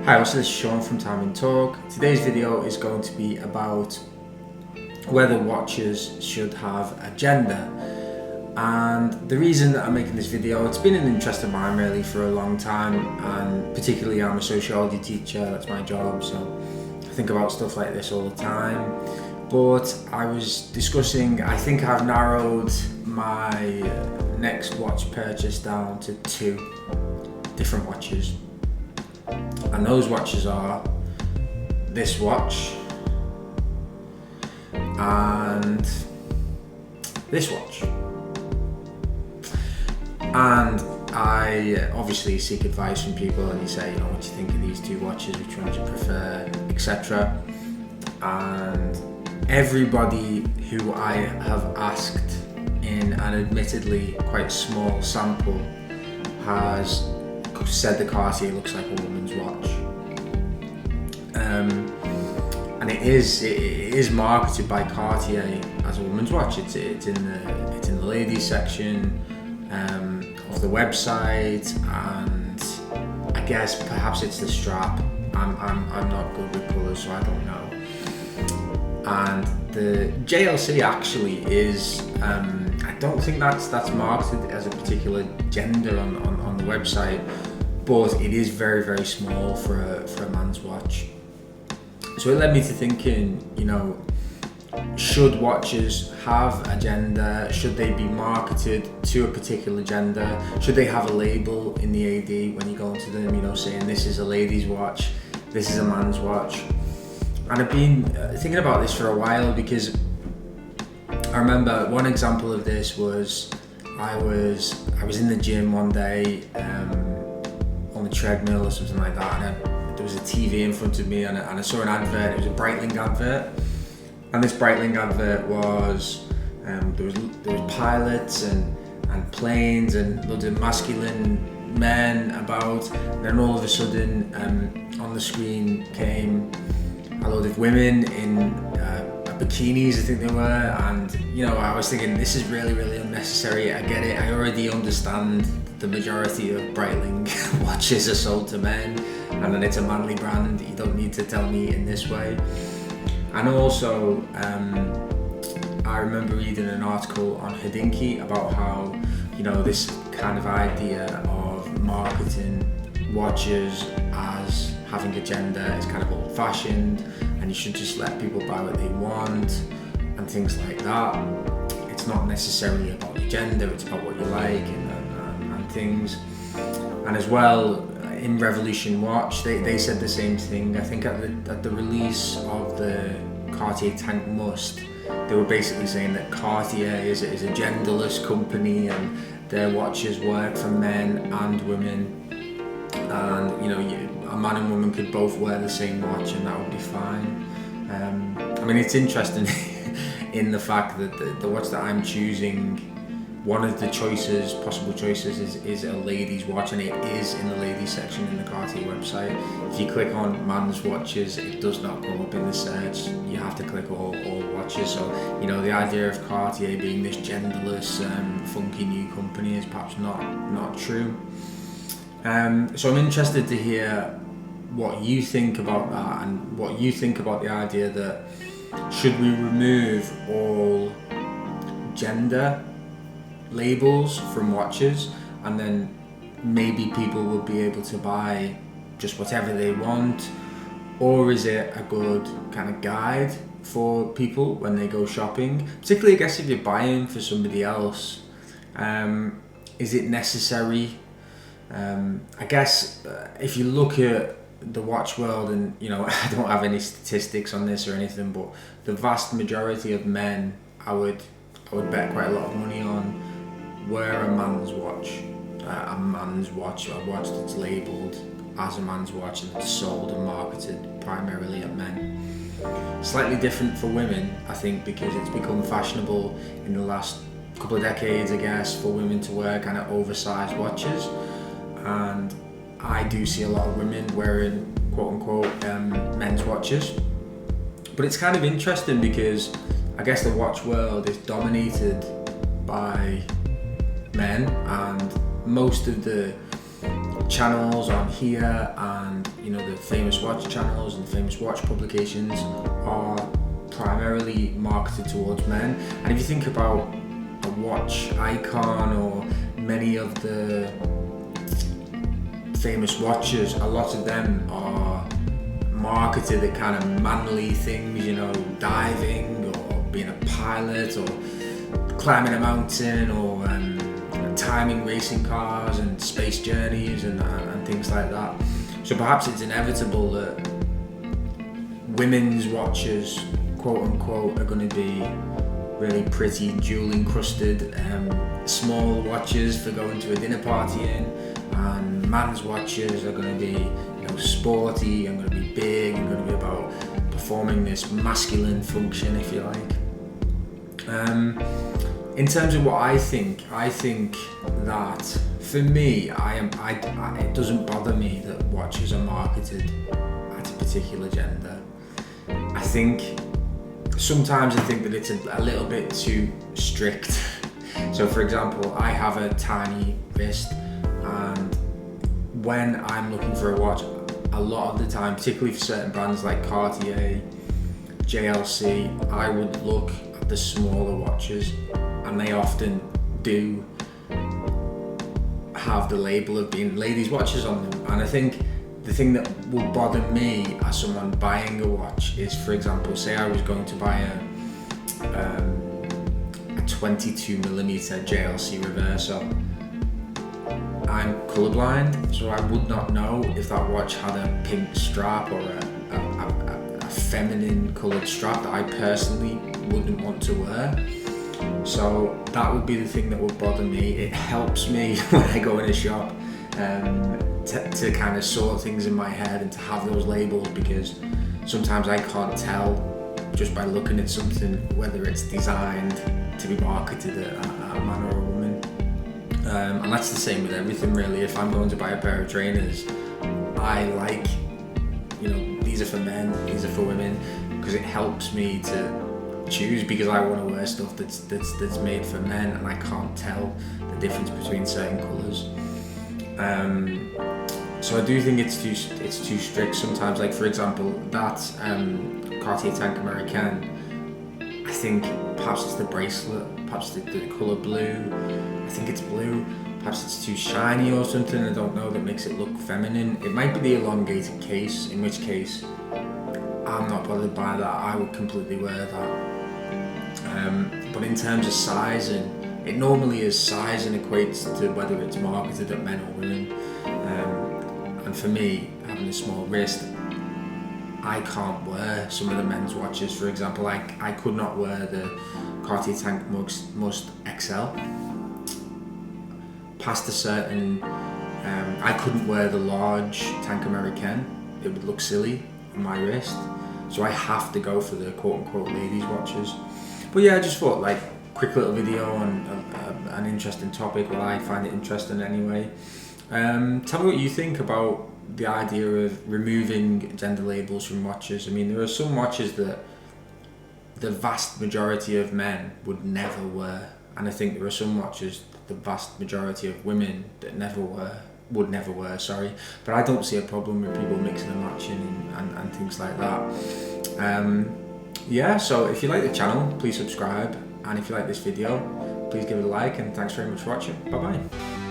Hi, this is Sean from Time and Talk. Today's video is going to be about whether watches should have a gender. And the reason that I'm making this video, it's been an interest of mine really for a long time, and particularly I'm a sociology teacher, that's my job, so I think about stuff like this all the time. But I was discussing, I think I've narrowed my next watch purchase down to 2 different watches. And those watches are this watch and this watch. And I obviously seek advice from people, and you say, what do you think of these 2 watches, which ones you prefer, etc. And everybody who I have asked in an admittedly quite small sample has said the Cartier looks like a woman's watch, and it is marketed by Cartier as a woman's watch. It's in the ladies section of the website, and I guess perhaps it's the strap. I'm not good with colours, so I don't know. And the JLC actually is. I don't think that's marketed as a particular gender on the website, but it is very, very small for a man's watch. So it led me to thinking, should watches have a gender? Should they be marketed to a particular gender? Should they have a label in the AD when you go into them, saying this is a lady's watch, this is a man's watch? And I've been thinking about this for a while, because I remember one example of this was I was in the gym one day on the treadmill or something like that, and there was a TV in front of me, and I saw an advert. It was a Breitling advert, and this Breitling advert was there was pilots and planes and loads of masculine men about, and then all of a sudden on the screen came a load of women in bikinis, I think they were, and I was thinking, this is really, really unnecessary. I get it, I already understand the majority of Breitling watches are sold to men, and then it's a manly brand. You don't need to tell me in this way. And also I remember reading an article on Hodinkee about how this kind of idea of marketing watches as having a gender is kind of old-fashioned, and you should just let people buy what they want and things like that. It's not necessarily about the gender, it's about what you like and things. And as well, in Revolution Watch, they said the same thing. I think at the release of the Cartier Tank Must, they were basically saying that Cartier is a genderless company, and their watches work for men and women, and a man and woman could both wear the same watch and that would be fine. It's interesting in the fact that the watch that I'm choosing, one of the possible choices is a lady's watch, and it is in the ladies section in the Cartier website. If you click on man's watches, it does not come up in the search. You have to click all watches. So the idea of Cartier being this genderless, funky new company is perhaps not true. So I'm interested to hear what you think about that, and what you think about the idea that should we remove all gender labels from watches, and then maybe people will be able to buy just whatever they want? Or is it a good kind of guide for people when they go shopping, particularly I guess if you're buying for somebody else? Is it necessary? I guess if you look at the watch world, and I don't have any statistics on this or anything, but the vast majority of men, I would bet quite a lot of money on, wear a man's watch, a watch that's labelled as a man's watch and that's sold and marketed primarily at men. Slightly different for women, I think, because it's become fashionable in the last couple of decades, I guess, for women to wear kind of oversized watches, and I do see a lot of women wearing quote-unquote men's watches. But it's kind of interesting because I guess the watch world is dominated by men, and most of the channels on here and the famous watch channels and the famous watch publications are primarily marketed towards men. And if you think about a watch icon or many of the famous watches, a lot of them are marketed at kind of manly things, diving or being a pilot or climbing a mountain or timing racing cars and space journeys and things like that. So perhaps it's inevitable that women's watches, quote unquote, are going to be really pretty jewel encrusted small watches for going to a dinner party in, and man's watches are going to be sporty and going to be big and going to be about performing this masculine function, if you like. In terms of what I think that for me, it doesn't bother me that watches are marketed at a particular gender. Sometimes I think that it's a little bit too strict. So for example, I have a tiny wrist, and when I'm looking for a watch, a lot of the time, particularly for certain brands like Cartier, JLC, I would look at the smaller watches, and they often do have the label of being ladies' watches on them. And I think the thing that will bother me as someone buying a watch is, for example, say I was going to buy a 22mm JLC Reverso. I'm colourblind, so I would not know if that watch had a pink strap or a feminine coloured strap that I personally wouldn't want to wear. So that would be the thing that would bother me. It helps me when I go in a shop to kind of sort things in my head and to have those labels, because sometimes I can't tell just by looking at something whether it's designed to be marketed at a man or a woman. And that's the same with everything really. If I'm going to buy a pair of trainers, I like, these are for men, these are for women, because it helps me to choose, because I want to wear stuff that's made for men and I can't tell the difference between certain colours. So I do think it's too strict sometimes. Like for example, that Cartier Tank Americaine, I think perhaps it's the bracelet, perhaps the colour blue. I think it's blue. Perhaps it's too shiny or something, I don't know, that makes it look feminine. It might be the elongated case, in which case I'm not bothered by that. I would completely wear that. But in terms of sizing, it normally is sizing equates to whether it's marketed at men or women. And for me, having a small wrist, I can't wear some of the men's watches. For example, I could not wear the Cartier Tank Must XL. Past a certain, I couldn't wear the large Tank Americaine. It would look silly on my wrist. So I have to go for the quote-unquote ladies' watches. But yeah, I just thought, like, quick little video on an interesting topic. Well, I find it interesting anyway. Tell me what you think about the idea of removing gender labels from watches. I mean, there are some watches that the vast majority of men would never wear, and I think there are some watches the vast majority of women that would never wear. But I don't see a problem with people mixing and matching and things like that. Yeah, so if you like the channel, please subscribe, and if you like this video, please give it a like, and thanks very much for watching. Bye bye.